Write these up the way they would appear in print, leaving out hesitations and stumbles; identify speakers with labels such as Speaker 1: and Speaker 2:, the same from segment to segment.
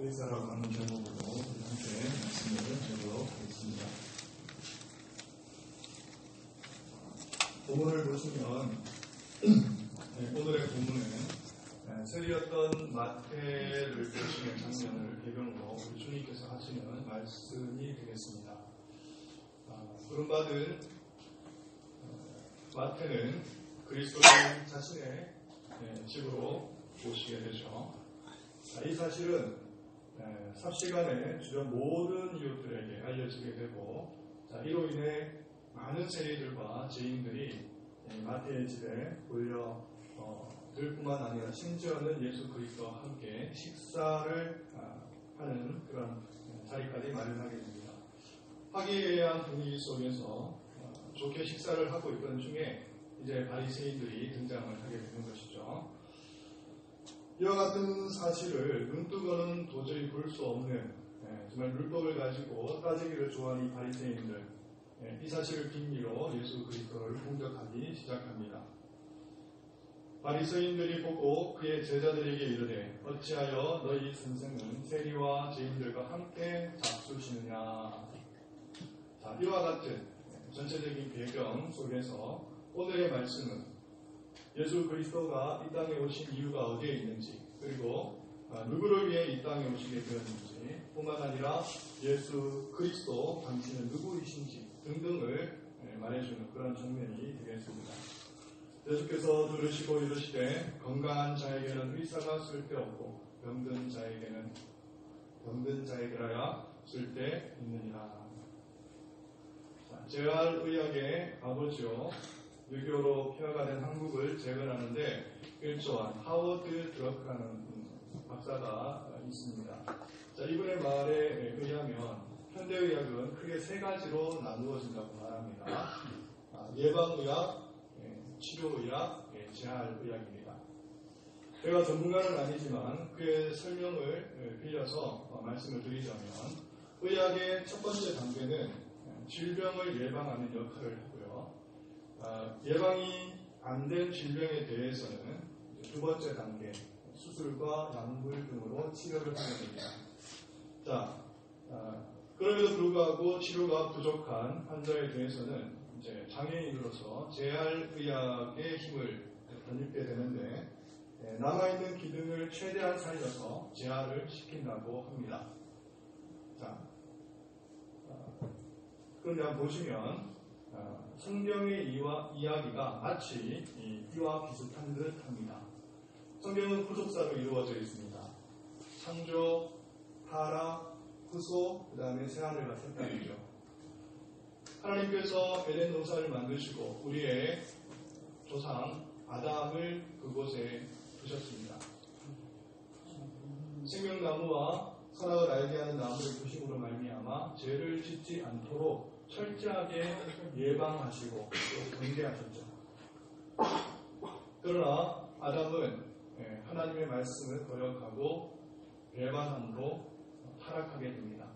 Speaker 1: 의사라고 하는 제목으로 함께 말씀을 드리도록 하겠습니다. 본문을 보시면 오늘의 본문은 세리였던 마태를 보시는 장면을 배경으로 우리 주님께서 하시는 말씀이 되겠습니다. 부름받은 마태는 그리스도를 자신의 집으로 모시게 되죠. 이 사실은 삽시간에 주변 모든 이웃들에게 알려지게 되고, 이로 인해 많은 세리들과 죄인들이 마태의 집에 몰려들 뿐만 아니라 심지어는 예수 그리스도와 함께 식사를 하는 그런 자리까지 마련하게 됩니다. 화기애애한 분위기 속에서 좋게 식사를 하고 있던 중에 이제 바리새인들이 등장을 하게 되는 것이죠. 이와 같은 사실을 눈뜨고는 도저히 볼 수 없는 정말 율법을 가지고 따지기를 좋아하는 이 바리새인들, 이 사실을 빙의로 예수 그리스도를 공격하기 시작합니다. 바리새인들이 보고 그의 제자들에게 이르되 어찌하여 너희 선생은 세리와 죄인들과 함께 잡수시느냐. 이와 같은 전체적인 배경 속에서 오늘의 말씀은 예수 그리스도가 이 땅에 오신 이유가 어디에 있는지, 그리고 누구를 위해 이 땅에 오시게 되었는지 뿐만 아니라 예수 그리스도 당신은 누구이신지 등등을 말해주는 그런 장면이 되겠습니다. 예수께서 들으시고 이르시되 건강한 자에게는 의사가 쓸데없고 병든 자에게라야 쓸데있느니라. 재활의학의 아버지요 유교로 폐하가 된 한국을 재건하는데 일조한 하워드 드러크라는 박사가 있습니다. 이분의 말에 의하면 현대의학은 크게 세 가지로 나누어진다고 말합니다. 예방의학, 치료의학, 재활의학입니다. 제가 전문가는 아니지만 그의 설명을 빌려서 말씀을 드리자면, 의학의 첫 번째 단계는 질병을 예방하는 역할을 하고요. 예방이 안 된 질병에 대해서는 두 번째 단계, 수술과 약물 등으로 치료를 하게 됩니다. 그럼에도 불구하고 치료가 부족한 환자에 대해서는 이제 장애인으로서 재활의학의 힘을 덧입게 되는데, 남아있는 기능을 최대한 살려서 재활을 시킨다고 합니다. 그런데 한번 보시면 성경의 이야기가 마치 이와 비슷한 듯 합니다. 성경은 후속사로 이루어져 있습니다. 창조, 타락, 후소, 그 다음에 새하늘과 새 땅이죠. 하나님께서 에덴 동산을 만드시고 우리의 조상 아담을 그곳에 두셨습니다. 생명나무와 선악을 알게 하는 나무를 두심으로 말미암아 죄를 짓지 않도록 철저하게 예방하시고 또 경계하셨죠. 그러나 아담은 하나님의 말씀을 거역하고 배반함으로 타락하게 됩니다.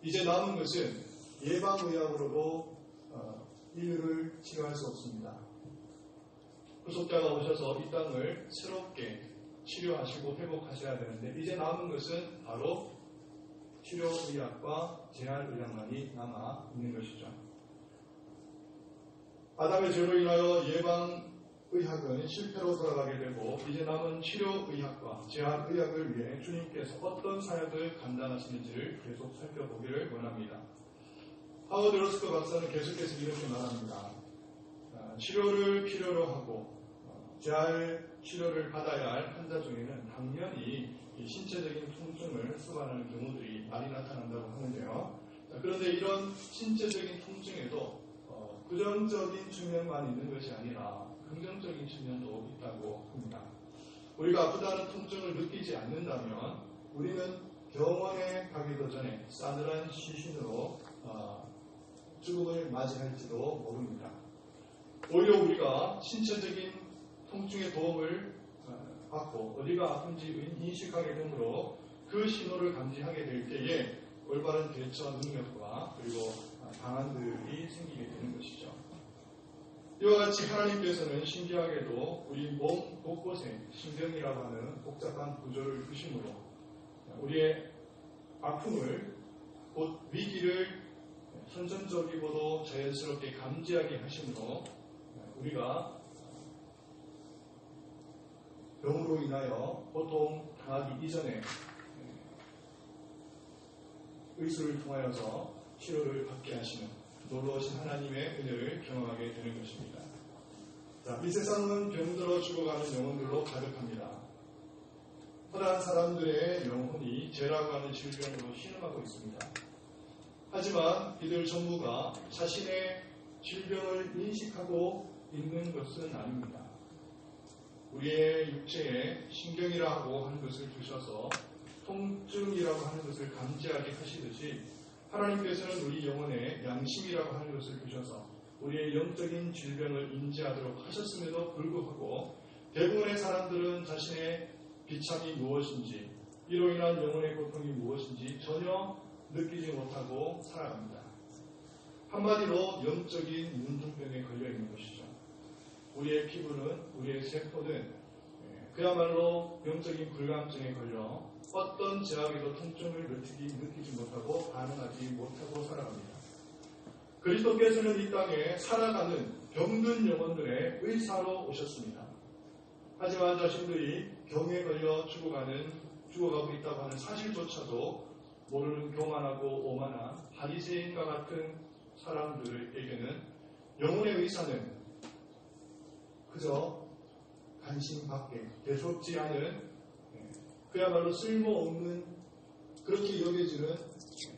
Speaker 1: 이제 남은 것은 예방의학으로도 인류를 치료할 수 없습니다. 후속자가 오셔서 이 땅을 새롭게 치료하시고 회복하셔야 되는데, 이제 남은 것은 바로 치료의학과 재활의학만이 남아 있는 것이죠. 아담의 죄로 인하여 예방의학은 실패로 돌아가게 되고, 이제 남은 치료의학과 재활의학을 위해 주님께서 어떤 사역을 감당하시는지를 계속 살펴보기를 원합니다. 하워드 러스커 박사는 계속해서 이렇게 말합니다. 치료를 필요로 하고 재활 치료를 받아야 할 환자 중에는 당연히 신체적인 통증을 수반하는 경우들이 많이 나타난다고 하는데요. 그런데 이런 신체적인 통증에도 부정적인 측면만 있는 것이 아니라 긍정적인 측면도 있다고 합니다. 우리가 아프다는 통증을 느끼지 않는다면 우리는 병원에 가기도 전에 싸늘한 시신으로 죽음을 맞이할지도 모릅니다. 오히려 우리가 신체적인 통증의 도움을 받고 어디가 아픈지 인식하게 되므로 그 신호를 감지하게 될 때에 올바른 대처 능력과 그리고 방안들이 생기게 되는 것이죠. 이와 같이 하나님께서는 신기하게도 우리 몸 곳곳에 신경이라고 하는 복잡한 구조를 두심으로 우리의 아픔을 곧 위기를 선천적이고도 자연스럽게 감지하게 하심으로 우리가 병으로 인하여 고통 당하기 이전에 의술을 통하여서 치료를 받게 하시는 놀라우신 하나님의 은혜를 경험하게 되는 것입니다. 자, 이 세상은 병들어 죽어가는 영혼들로 가득합니다. 허다한 사람들의 영혼이 죄라고 하는 질병으로 신음하고 있습니다. 하지만 이들 전부가 자신의 질병을 인식하고 있는 것은 아닙니다. 우리의 육체에 신경이라고 하는 것을 두셔서 통증이라고 하는 것을 감지하게 하시듯이 하나님께서는 우리 영혼에 양심이라고 하는 것을 두셔서 우리의 영적인 질병을 인지하도록 하셨음에도 불구하고 대부분의 사람들은 자신의 비참이 무엇인지 이로 인한 영혼의 고통이 무엇인지 전혀 느끼지 못하고 살아갑니다. 한마디로 영적인 문둥병에 걸려있는 것이죠. 우리의 피부는 우리의 세포는 그야말로 영적인 불감증에 걸려 어떤 제약에도 통증을 느끼지 못하고 반응하지 못하고 살아갑니다. 그리스도께서는 이 땅에 살아가는 병든 영혼들의 의사로 오셨습니다. 하지만 자신들이 병에 걸려 죽어가고 있다고 하는 사실조차도 모르는 교만하고 오만한 바리새인과 같은 사람들에게는 영혼의 의사는 그저 관심밖에 대수롭지 않은 그야말로 쓸모없는 그렇게 여겨지는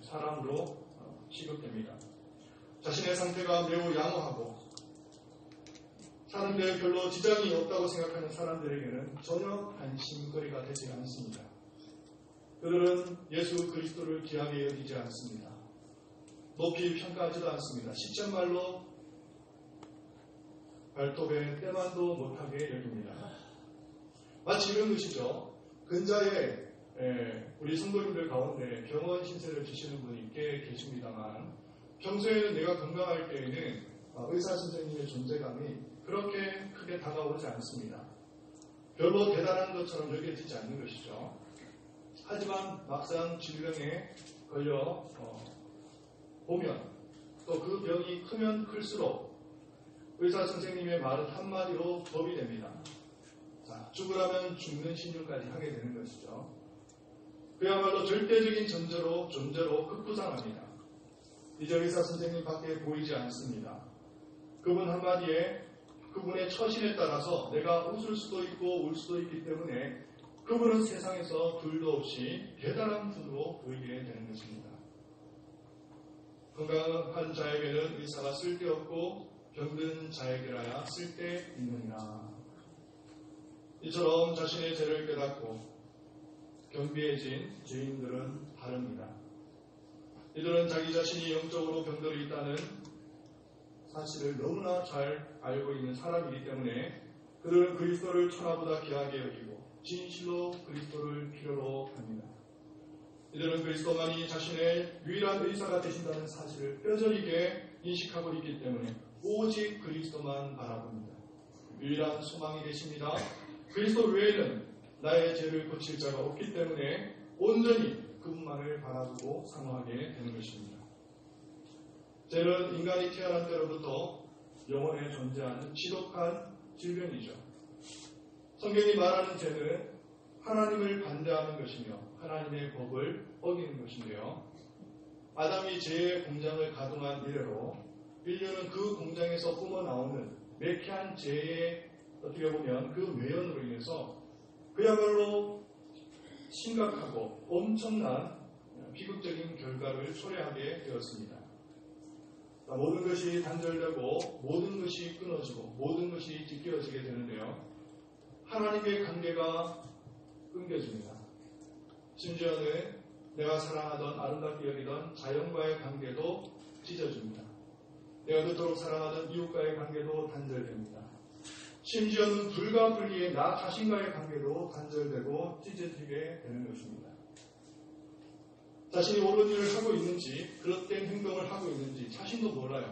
Speaker 1: 사람으로 취급됩니다. 자신의 상태가 매우 양호하고 사는데 별로 지장이 없다고 생각하는 사람들에게는 전혀 관심거리가 되지 않습니다. 그들은 예수 그리스도를 귀하게 여기지 않습니다. 높이 평가하지도 않습니다. 시쳇말로 발톱에 때만도 못하게 여깁니다. 마치 이런 것이죠. 근자에 우리 성도님들 가운데 병원 신세를 지시는 분이 꽤 계십니다만 평소에는 내가 건강할 때에는 의사 선생님의 존재감이 그렇게 크게 다가오지 않습니다. 별로 대단한 것처럼 여겨지지 않는 것이죠. 하지만 막상 질병에 걸려 보면 또 그 병이 크면 클수록 의사 선생님의 말은 한마디로 법이 됩니다. 자, 죽으라면 죽는 신용까지 하게 되는 것이죠. 그야말로 절대적인 존재로 급부상합니다. 이제 의사 선생님 밖에 보이지 않습니다. 그분 한마디에 그분의 처신에 따라서 내가 웃을 수도 있고 울 수도 있기 때문에 그분은 세상에서 둘도 없이 대단한 분으로 보이게 되는 것입니다. 건강한 자에게는 의사가 쓸데없고 병든 자에게라야 쓸데있느니라. 이처럼 자신의 죄를 깨닫고 경비해진 죄인들은 다릅니다. 이들은 자기 자신이 영적으로 병들어 있다는 사실을 너무나 잘 알고 있는 사람이기 때문에 그들은 그리스도를 천하보다 귀하게 여기고 진실로 그리스도를 필요로 합니다. 이들은 그리스도만이 자신의 유일한 의사가 되신다는 사실을 뼈저리게 인식하고 있기 때문에 오직 그리스도만 바라봅니다. 유일한 소망이 되십니다. 그리스도 외에는 나의 죄를 고칠 자가 없기 때문에 온전히 그분만을 바라보고 사모하게 되는 것입니다. 죄는 인간이 태어난 때로부터 영원에 존재하는 지독한 질병이죠. 성경이 말하는 죄는 하나님을 반대하는 것이며 하나님의 법을 어기는 것인데요. 아담이 죄의 공장을 가동한 이래로 인류는 그 공장에서 뿜어나오는 매캐한 죄의 어떻게 보면 그 매연으로 인해서 그야말로 심각하고 엄청난 비극적인 결과를 초래하게 되었습니다. 모든 것이 단절되고 모든 것이 끊어지고 모든 것이 찢겨지게 되는데요. 하나님의 관계가 끊겨집니다. 심지어는 내가 사랑하던 아름답게 여기던 자연과의 관계도 찢어집니다. 내가 그토록 사랑하던 이웃과의 관계도 단절됩니다. 심지어는 불과 분리의 나 자신과의 관계도 단절되고 찢어지게 되는 것입니다. 자신이 옳은 일을 하고 있는지 그릇된 행동을 하고 있는지 자신도 몰라요.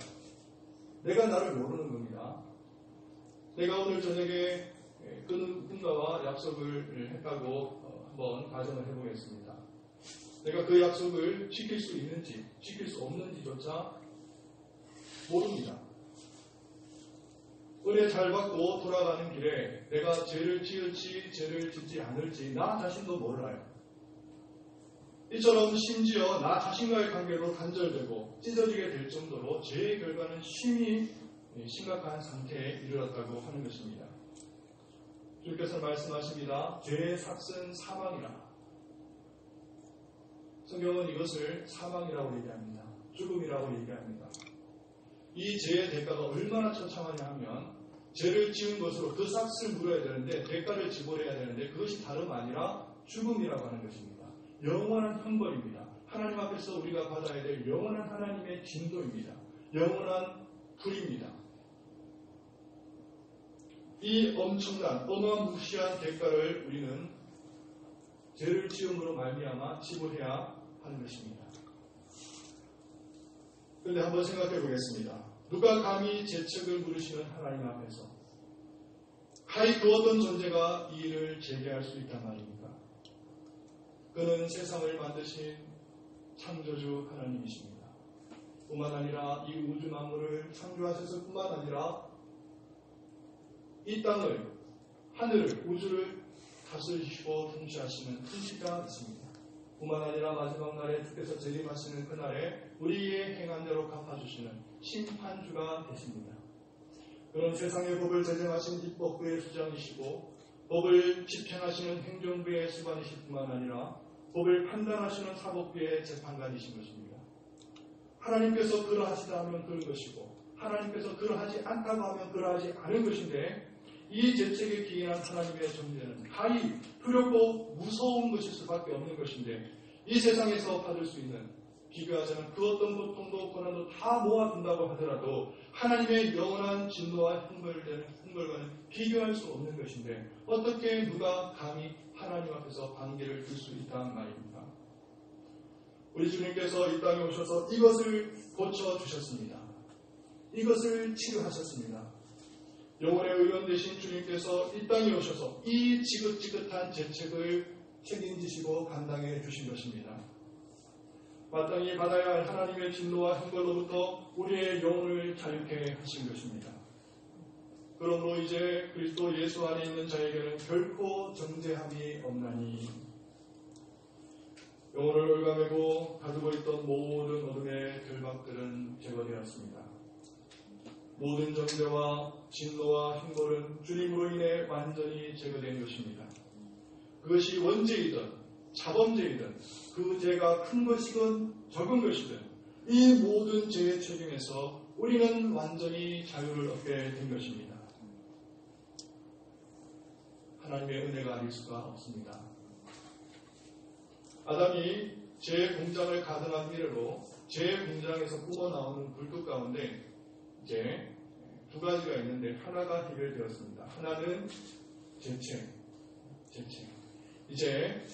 Speaker 1: 내가 나를 모르는 겁니다. 내가 오늘 저녁에 그 누군가와 약속을 했다고 한번 가정을 해보겠습니다. 내가 그 약속을 지킬 수 있는지 지킬 수 없는지조차 모릅니다. 은혜 잘 받고 돌아가는 길에 내가 죄를 지을지 죄를 짓지 않을지 나 자신도 몰라요. 이처럼 심지어 나 자신과의 관계로 단절되고 찢어지게 될 정도로 죄의 결과는 심히 심각한 상태에 이르렀다고 하는 것입니다. 주께서 말씀하십니다. 죄의 삭은 사망이라. 성경은 이것을 사망이라고 얘기합니다. 죽음이라고 얘기합니다. 이 죄의 대가가 얼마나 처참하냐 하면 죄를 지은 것으로 그 삭을 물어야 되는데 대가를 지불해야 되는데 그것이 다름 아니라 죽음이라고 하는 것입니다. 영원한 형벌입니다. 하나님 앞에서 우리가 받아야 될 영원한 하나님의 진노입니다. 영원한 불입니다. 이 엄청난 어마무시한 대가를 우리는 죄를 지음으로 말미암아 지불해야 하는 것입니다. 그런데 한번 생각해 보겠습니다. 누가 감히 죄책을 물으시는 하나님 앞에서 하이 그 어떤 존재가 이 일을 제기할 수 있단 말입니까? 그는 세상을 만드신 창조주 하나님이십니다. 뿐만 아니라 이 우주 만물을 창조하셔서 뿐만 아니라 이 땅을, 하늘을, 우주를 다스리시고 통치하시는 통치가 있습니다. 뿐만 아니라 마지막 날에 주께서 재림하시는 그날에 우리의 행한 대로 갚아주시는 심판주가 되십니다. 그런 세상의 법을 제정하신 입법부의 수장이시고 법을 집행하시는 행정부의 수반이실 뿐만 아니라 법을 판단하시는 사법부의 재판관이신 것입니다. 하나님께서 그러하시다 하면 그런 것이고 하나님께서 그러하지 않다고 하면 그러하지 않은 것인데 이 죄책에 기인한 하나님의 존재는 가히 두렵고 무서운 것일 수밖에 없는 것인데 이 세상에서 받을 수 있는 비교하지 않은 그 어떤 고통도 고난도 다 모아둔다고 하더라도 하나님의 영원한 진노와 형벌과는 비교할 수 없는 것인데 어떻게 누가 감히 하나님 앞에서 관계를 둘 수 있다는 말입니까? 우리 주님께서 이 땅에 오셔서 이것을 고쳐주셨습니다. 이것을 치료하셨습니다. 영혼의 의원 되신 주님께서 이 땅에 오셔서 이 지긋지긋한 죄책을 책임지시고 감당해 주신 것입니다. 마땅히 받아야 할 하나님의 진노와 형벌로부터 우리의 영혼을 자유케 하신 것입니다. 그러므로 이제 그리스도 예수 안에 있는 자에게는 결코 정죄함이 없나니 영혼을 올가매고 가두고 있던 모든 어둠의 결박들은 제거되었습니다. 모든 정죄와 진노와 형벌은 주님으로 인해 완전히 제거된 것입니다. 그것이 원죄이든 자범죄이든 그 죄가 큰 것이든 적은 것이든 이 모든 죄의 책임에서 우리는 완전히 자유를 얻게 된 것입니다. 하나님의 은혜가 아닐 수가 없습니다. 아담이 죄의 공장을 가등한 이래로 죄의 공장에서 뿜어나오는 불꽃 가운데 이제 두 가지가 있는데 하나가 해결되었습니다. 하나는 죄책. 이제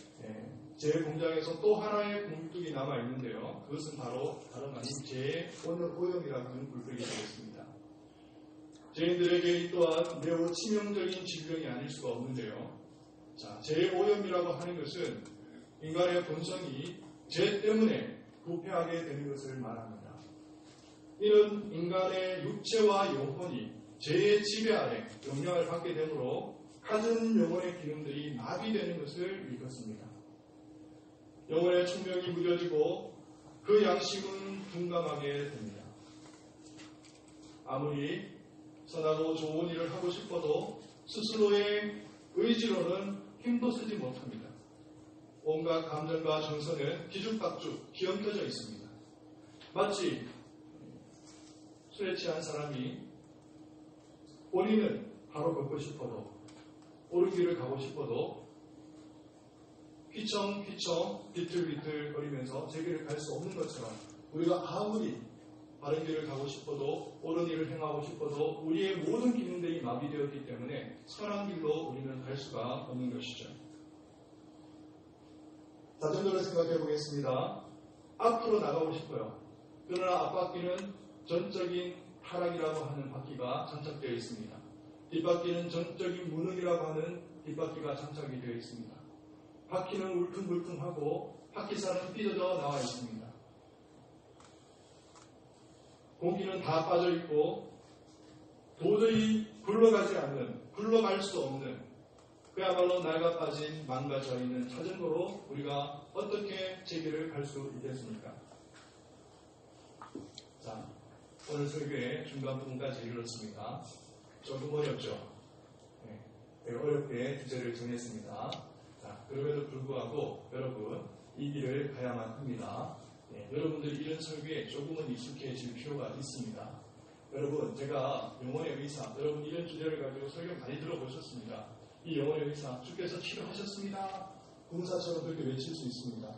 Speaker 1: 죄의 공장에서 또 하나의 굴뚝이 남아 있는데요. 그것은 바로 다른 아닌 죄의 오염이라고 하는 굴뚝이 되겠습니다. 죄인들에게 이 또한 매우 치명적인 질병이 아닐 수가 없는데요. 자, 죄의 오염이라고 하는 것은 인간의 본성이 죄 때문에 부패하게 되는 것을 말합니다. 이는 인간의 육체와 영혼이 죄의 지배 아래 영향을 받게 되므로 가진 영혼의 기능들이 마비되는 것을 일컫습니다. 영혼의 청명이 무뎌지고 그 양심은 둔감하게 됩니다. 아무리 선하고 좋은 일을 하고 싶어도 스스로의 의지로는 힘도 쓰지 못합니다. 온갖 감정과 정서는 뒤죽박죽 뒤엉켜져 있습니다. 마치 술에 취한 사람이 본인은 바로 걷고 싶어도 옳은 길을 가고 싶어도 휘청휘청 비틀비틀 거리면서 제 길을 갈 수 없는 것처럼 우리가 아무리 바른 길을 가고 싶어도 옳은 일을 행하고 싶어도 우리의 모든 기능들이 마비되었기 때문에 선한 길로 우리는 갈 수가 없는 것이죠. 자전거를 생각해 보겠습니다. 앞으로 나가고 싶어요. 그러나 앞바퀴는 전적인 타락이라고 하는 바퀴가 장착되어 있습니다. 뒷바퀴는 전적인 무능이라고 하는 뒷바퀴가 장착이 되어 있습니다. 바퀴는 울퉁불퉁하고 바퀴살은 삐져져 나와 있습니다. 공기는 다 빠져 있고 도저히 굴러갈 수 없는 그야말로 낡아 빠진 망가져 있는 자전거로 우리가 어떻게 제길을 갈 수 있겠습니까? 자, 오늘 설교의 중간 부분까지 이르렀습니다. 조금 어렵죠? 네, 되게 어렵게 주제를 정했습니다. 자, 그럼에도 불구하고 여러분 이 길을 가야만 합니다. 네, 여러분들이 이런 설교에 조금은 익숙해질 필요가 있습니다. 여러분, 제가 영혼의 의사, 여러분 이런 주제를 가지고 설교 많이 들어보셨습니다. 이 영혼의 의사, 주께서 치료하셨습니다. 공사처럼 그렇게 외칠 수 있습니다.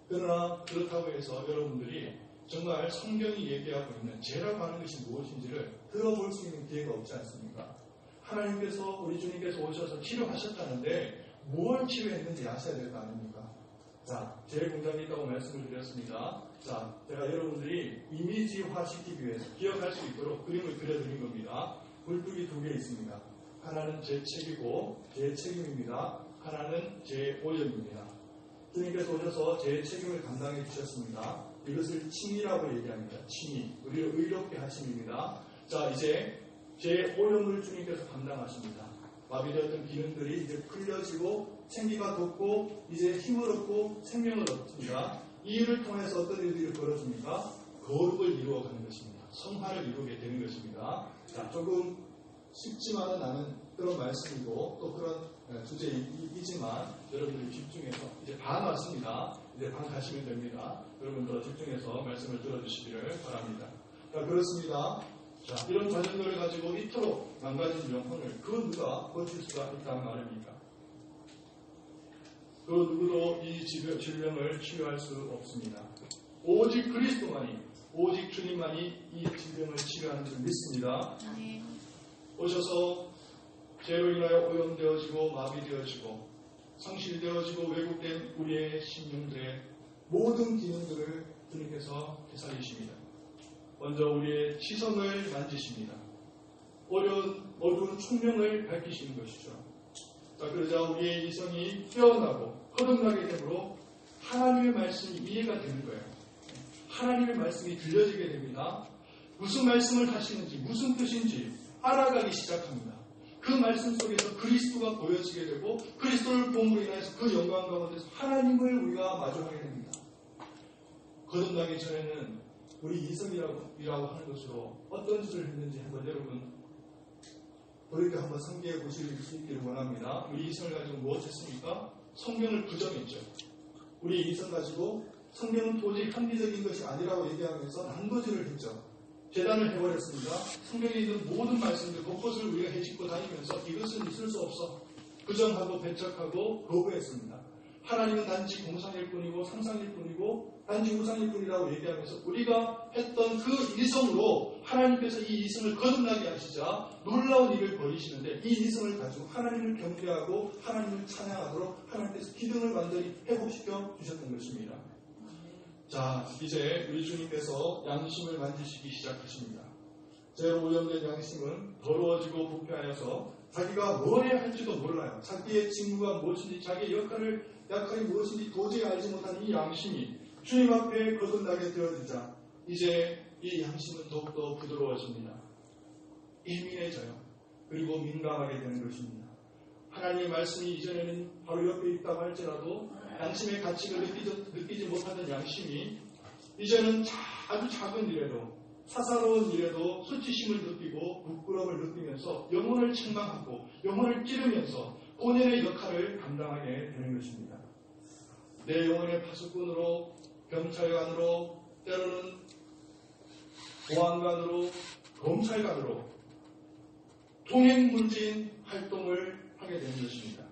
Speaker 1: 그러나 그렇다고 해서 여러분들이 정말 성경이 얘기하고 있는 죄라고 하는 것이 무엇인지를 들어볼 수 있는 기회가 없지 않습니까? 하나님께서, 우리 주님께서 오셔서 치료하셨다는데 무엇을 치료했는지 아셔야 될 거 아닙니까? 자, 제 공장이 있다고 말씀을 드렸습니다. 자, 제가 여러분들이 이미지화 시키기 위해서 기억할 수 있도록 그림을 그려드린 겁니다. 굴뚝이 두 개 있습니다. 하나는 제 책이고 제 책임입니다. 하나는 제 오염입니다. 주님께서 오셔서 제 책임을 감당해 주셨습니다. 이것을 칭의라고 얘기합니다. 칭의, 우리를 의롭게 하심입니다. 자, 이제 제 오염을 주님께서 감당하십니다. 마비되었던 기능들이 이제 풀려지고 생기가 돋고 이제 힘을 얻고 생명을 얻습니다. 이 일을 통해서 어떤 일들이 벌어집니까? 거룩을 이루어가는 것입니다. 성화를 이루게 되는 것입니다. 자, 조금 쉽지만은 않은 그런 말씀이고 또 그런 주제이지만 여러분들이 집중해서 이제 반 왔습니다. 이제 반 가시면 됩니다. 여러분들 집중해서 말씀을 들어주시기를 바랍니다. 자, 그렇습니다. 자, 이런 자전거를 가지고 이토록 망가진 영혼을 그 누가 고칠 수가 있다는 말입니까? 그 누구도 이 질병을 치유할 수 없습니다. 오직 그리스도만이, 오직 주님만이 이 질병을 치유하는 줄 믿습니다. 오셔서 죄로 인하여 오염되어지고 마비되어지고 상실되어지고 왜곡된 우리의 심령들의 모든 기능들을 주님께서 되살리십니다. 먼저 우리의 시선을 만지십니다. 어두운 총명을 밝히시는 것이죠. 자, 그러자 우리의 이성이 깨어나고 거듭나게 되므로 하나님의 말씀이 이해가 되는 거예요. 하나님의 말씀이 들려지게 됩니다. 무슨 말씀을 하시는지, 무슨 뜻인지 알아가기 시작합니다. 그 말씀 속에서 그리스도가 보여지게 되고 그리스도를 봄으로 인해서 그 영광 가운데서 하나님을 우리가 마주하게 됩니다. 거듭나기 전에는 우리 이성이라고 하는 것으로 어떤 짓을 했는지 한번 여러분 돌이켜 한번 상기해 보실 수 있기를 원합니다. 우리 이성을 가지고 무엇 했습니까? 성경을 부정했죠. 우리 이성 가지고 성경은 도저히 합리적인 것이 아니라고 얘기하면서 난도질을 했죠. 재단을 해버렸습니다. 성경에 있는 모든 말씀들 곳곳을 우리가 헤집고 다니면서 이것은 있을 수 없어 부정하고 배척하고 거부했습니다. 하나님은 단지 공상일 뿐이고 상상일 뿐이고 단지 우상일 뿐이라고 얘기하면서 우리가 했던 그 이성으로 하나님께서 이 이성을 거듭나게 하시자 놀라운 일을 벌이시는데 이 이성을 가지고 하나님을 경배하고 하나님을 찬양하도록 하나님께서 기둥을 완전히 회복시켜 주셨던 것입니다. 자, 이제 우리 주님께서 양심을 만지시기 시작하십니다. 죄로 오염된 양심은 더러워지고 부패하여서 자기가 뭘 해야 할지도 몰라요. 자기의 직무가 무엇인지 자기의 역할이 무엇인지 도저히 알지 못하는 이 양심이 주님 앞에 거듭나게 되어지자 이제 이 양심은 더욱더 부드러워집니다. 예민해져요. 그리고 민감하게 되는 것입니다. 하나님의 말씀이 이전에는 바로 옆에 있다고 할지라도 양심의 가치를 느끼지 못하던 양심이 이제는 아주 작은 일에도 사사로운 일에도 수치심을 느끼고 부끄러움을 느끼면서 영혼을 책망하고 영혼을 찌르면서 본연의 역할을 감당하게 되는 것입니다. 내 영혼의 파수꾼으로 경찰관으로 때로는 보안관으로 검찰관으로 통행물진 활동을 하게 되는 것입니다.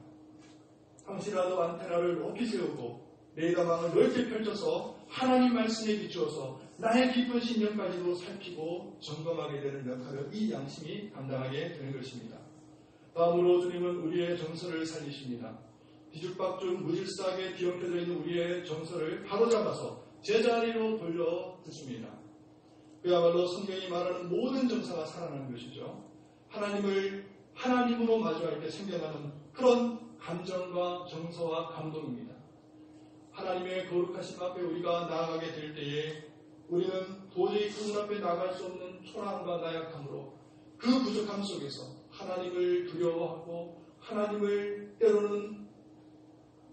Speaker 1: 당시라도 안테나를 높이 세우고 레이더망을 넓게 펼쳐서 하나님 말씀에 비추어서 나의 깊은 신념까지도 살피고 점검하게 되는 역할을 이 양심이 감당하게 되는 것입니다. 다음으로 주님은 우리의 정서를 살리십니다. 뒤죽박죽 무질서하게 뒤엉켜져 있는 우리의 정서를 바로잡아서 제자리로 돌려주십니다. 그야말로 성경이 말하는 모든 정서가 살아나는 것이죠. 하나님을 하나님으로 마주할 때 생겨나는 그런 감정과 정서와 감동입니다. 하나님의 거룩하신 앞에 우리가 나아가게 될 때에 우리는 도저히 그분 앞에 나갈 수 없는 초라함과 나약함으로 그 부족함 속에서 하나님을 두려워하고 하나님을 때로는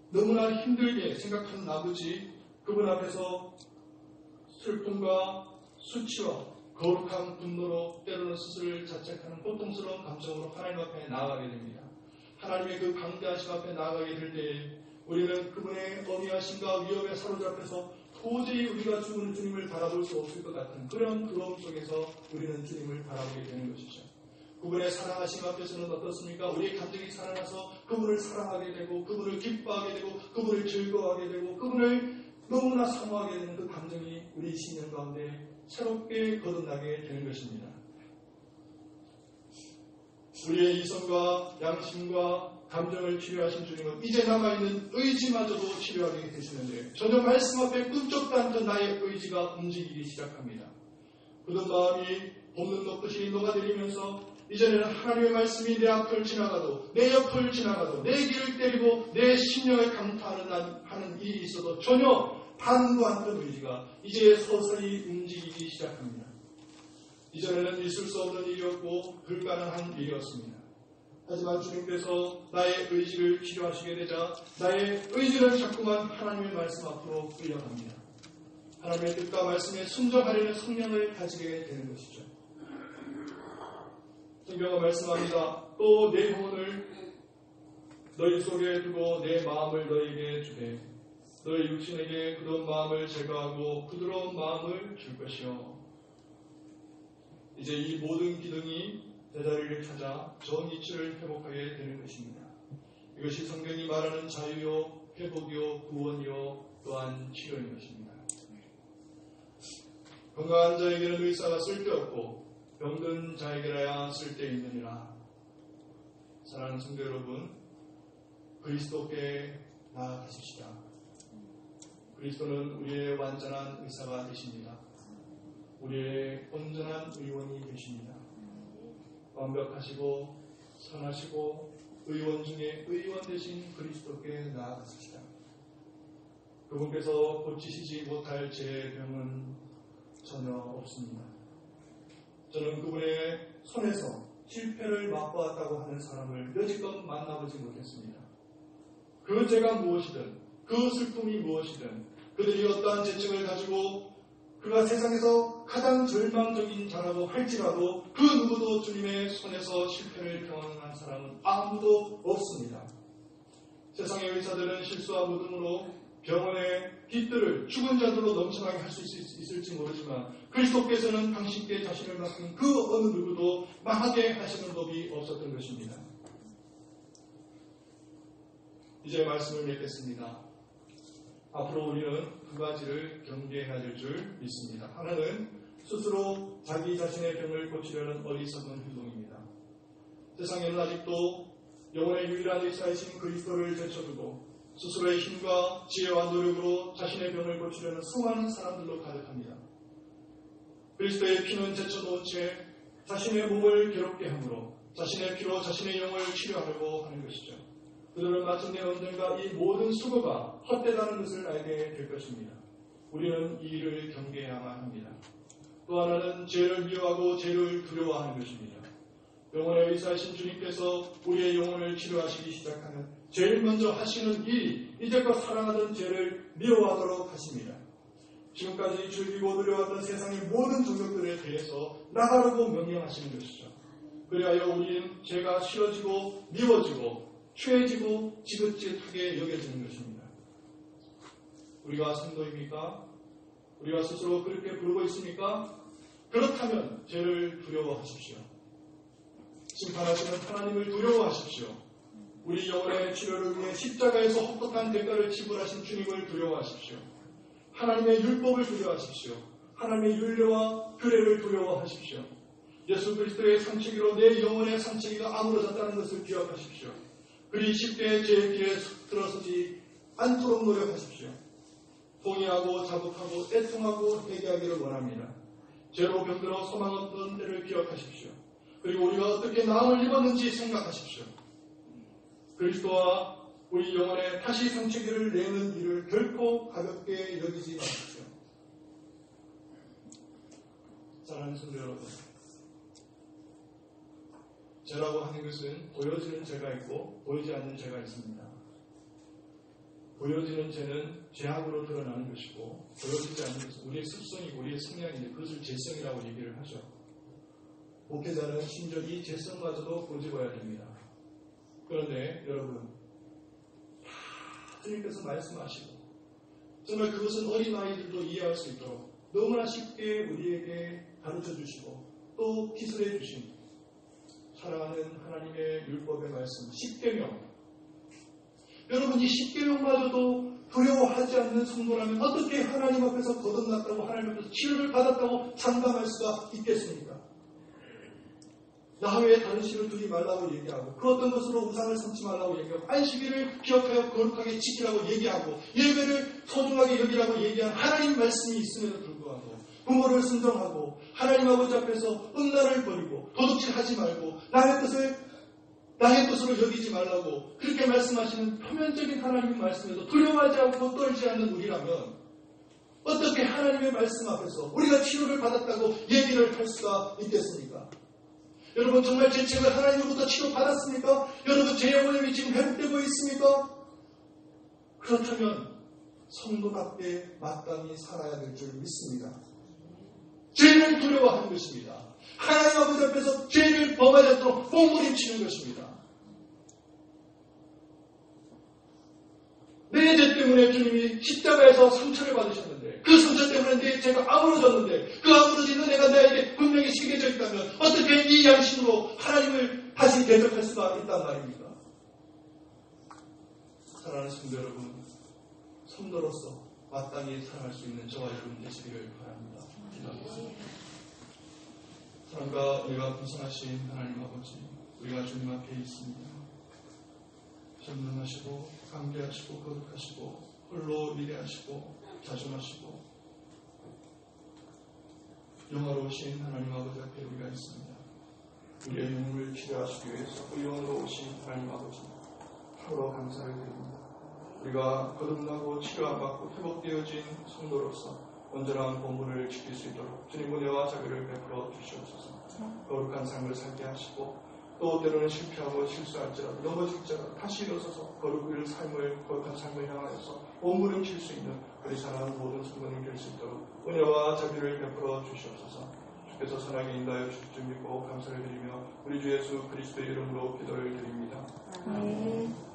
Speaker 1: 너무나 힘들게 생각하는 나머지 그분 앞에서 슬픔과 수치와 거룩한 분노로 때로는 스스로를 자책하는 고통스러운 감정으로 하나님 앞에 나아가게 됩니다. 하나님의 그 강대하심 앞에 나아가게 될 때에 우리는 그분의 어미하심과 위험에 사로잡혀서 도저히 우리가 죽은 주님을 바라볼 수 없을 것 같은 그런 두려움 속에서 우리는 주님을 바라보게 되는 것이죠. 그분의 사랑하심 앞에서는 어떻습니까? 우리의 감정이 살아나서 그분을 사랑하게 되고 그분을 기뻐하게 되고 그분을 즐거워하게 되고 그분을 너무나 사모하게 되는 그 감정이 우리 신령 가운데 새롭게 거듭나게 되는 것입니다. 우리의 이성과 양심과 감정을 치료하신 주님은 이제 남아있는 의지마저도 치료하게 되시는데 전혀 말씀 앞에 꿈쩍도 않던 나의 의지가 움직이기 시작합니다. 굳은 마음이 봄눈 녹듯이 녹아내리면서 이제는 하나님의 말씀이 내 앞을 지나가도 내 옆을 지나가도 내 길을 때리고 내 심령을 강타하는 일이 있어도 전혀 반도 않던 의지가 이제 서서히 움직이기 시작합니다. 이전에는 있을 수 없는 일이었고 불가능한 일이었습니다. 하지만 주님께서 나의 의지를 치료하시게 되자 나의 의지는 자꾸만 하나님의 말씀 앞으로 끌려갑니다. 하나님의 뜻과 말씀에 순종하려는 성령을 가지게 되는 것이죠. 성경은 말씀합니다. 또 내 영혼을 너희 속에 두고 내 마음을 너희에게 주되 너희 육신에게 굳은 마음을 제거하고 부드러운 마음을 줄 것이요. 이제 이 모든 기둥이 제자리를 찾아 정의치를 회복하게 되는 것입니다. 이것이 성경이 말하는 자유요, 회복이요, 구원이요, 또한 치료인 것입니다. 건강한 자에게는 의사가 쓸데없고 병든 자에게라야 쓸데있느니라. 사랑하는 성도 여러분, 그리스도께 나아가십시다. 그리스도는 우리의 완전한 의사가 되십니다. 우리의 온전한 의원이 되십니다. 완벽하시고 선하시고 의원 중에 의원 되신 그리스도께 나아가십시다. 그분께서 고치시지 못할 제 병은 전혀 없습니다. 저는 그분의 손에서 실패를 맛보았다고 하는 사람을 여지껏 만나보지 못했습니다. 그 죄가 무엇이든 그 슬픔이 무엇이든 그들이 어떠한 재증을 가지고 그가 세상에서 가장 절망적인 자라고 할지라도 그 누구도 주님의 손에서 실패를 경험한 사람은 아무도 없습니다. 세상의 의사들은 실수와 무덤으로 병원의 빚들을 죽은 자들로 넘쳐나게 할 수 있을지 모르지만 그리스도께서는 당신께 자신을 맡긴 그 어느 누구도 망하게 하시는 법이 없었던 것입니다. 이제 말씀을 맺겠습니다. 앞으로 우리는 두 가지를 경계해야 될 줄 믿습니다. 하나는 스스로 자기 자신의 병을 고치려는 어리석은 행동입니다. 세상에는 아직도 영혼의 유일한 의사이신 그리스도를 제쳐두고 스스로의 힘과 지혜와 노력으로 자신의 병을 고치려는 수많은 사람들로 가득합니다. 그리스도의 피는 제쳐놓은 채 자신의 몸을 괴롭게 함으로 자신의 피로 자신의 영을 치료하려고 하는 것이죠. 그들은 마침내 언젠가 이 모든 수고가 헛되다는 것을 알게 될 것입니다. 우리는 이 일을 경계해야만 합니다. 또 하나는 죄를 미워하고 죄를 두려워하는 것입니다. 영혼의 의사이신 주님께서 우리의 영혼을 치료하시기 시작하면 제일 먼저 하시는 일이 이제껏 사랑하던 죄를 미워하도록 하십니다. 지금까지 즐기고 누려왔던 세상의 모든 종족들에 대해서 나가라고 명령하시는 것이죠. 그리하여 우리는 죄가 싫어지고 미워지고 취해지고 지긋지긋하게 여겨지는 것입니다. 우리가 성도입니까? 우리가 스스로 그렇게 부르고 있습니까? 그렇다면 죄를 두려워하십시오. 심판하시는 하나님을 두려워하십시오. 우리 영혼의 치료를 위해 십자가에서 혹독한 대가를 지불하신 주님을 두려워하십시오. 하나님의 율법을 두려워하십시오. 하나님의 율례와 규례를 두려워하십시오. 예수 그리스도의 상처기로 내 영혼의 상처기가 아물어졌다는 것을 기억하십시오. 그리 쉽게 제 길에 들어서지 않도록 노력하십시오. 동의하고 자복하고 애통하고 회개하기를 원합니다. 죄로 병들어 소망 없던 때를 기억하십시오. 그리고 우리가 어떻게 나음을 입었는지 생각하십시오. 그리스도와 우리 영혼에 다시 상처기를 내는 일을 결코 가볍게 여기지 마십시오. 사랑하는 성도 여러분, 죄라고 하는 것은 보여지는 죄가 있고 보이지 않는 죄가 있습니다. 보여지는 죄는 죄악으로 드러나는 것이고 보여지지 않는 것은 우리의 습성이고 우리의 성향인데 그것을 죄성이라고 얘기를 하죠. 목회자는 심지어 이 죄성마저도 꼬집어야 됩니다. 그런데 여러분, 주님께서 말씀하시고 정말 그것은 어린아이들도 이해할 수 있도록 너무나 쉽게 우리에게 가르쳐 주시고 또 기술해 주신 사랑하는 하나님의 율법의 말씀 10계명, 여러분 이 10계명마저도 두려워하지 않는 성도라면 어떻게 하나님 앞에서 거듭났다고 하나님 앞에서 치료를 받았다고 장담할 수가 있겠습니까? 나 외에 다른 신을 두지 말라고 얘기하고 그 어떤 것으로 우상을 삼지 말라고 얘기하고 안식일을 기억하여 거룩하게 지키라고 얘기하고 예배를 소중하게 여기라고 얘기한 하나님 말씀이 있음에도 불구하고 부모를 순종하고 하나님 아버지 앞에서 음란을 버리고 도둑질하지 말고 나의 것으로 여기지 말라고 그렇게 말씀하시는 표면적인 하나님의 말씀에도 두려워하지 않고 떨지 않는 우리라면 어떻게 하나님의 말씀 앞에서 우리가 치료를 받았다고 얘기를 할 수가 있겠습니까? 여러분 정말 제 죄를 하나님으로부터 치료받았습니까? 여러분 제 영혼이 지금 회복되고 있습니까? 그렇다면 성도답게 마땅히 살아야 될 줄 믿습니다. 죄를 두려워하는 것입니다. 하나님 아버지 앞에서 죄를 범하지 않도록 몸부림치는 것입니다. 내 죄 때문에 주님이 십자가에서 상처를 받으셨는데 그 상처 때문에 내 죄가 아물어졌는데 그 아물어지는 내가 나에게 분명히 새겨져 있다면 어떻게 이 양심으로 하나님을 다시 대적할 수가 있단 말입니까? 사랑하는 성도 여러분, 성도로서 마땅히 살아갈 수 있는 저와 여러분 되시기를 바랍니다. 기도하겠습니다. 사랑과 우리가 분성하신 하나님 아버지, 우리가 주님 앞에 있습니다. 전능하시고 강대하시고 거룩하시고 홀로 위대하시고 자중하시고 영화로우신 하나님 아버지 앞에 우리가 있습니다. 우리의 영혼을 치료하시기 위해서 그 영화로 오신 하나님 아버지 참으로 감사를 드립니다. 우리가 거듭나고 치료받고 회복되어진 성도로서 온전한 본분을 지킬 수 있도록 주님 은혜와 자비를 베풀어 주시옵소서. 거룩한 삶을 살게 하시고 또 때로는 실패하고 실수할지라도 넘어질지라도 다시 일어서서 거룩한 삶을 향하여서 본분을 칠 수 있는 우리 사랑하는 모든 성도님 될 수 있도록 은혜와 자비를 베풀어 주시옵소서. 주께서 선하게 인도하여 주실 줄 믿고 감사를 드리며 우리 주 예수 그리스도의 이름으로 기도를 드립니다. 아멘.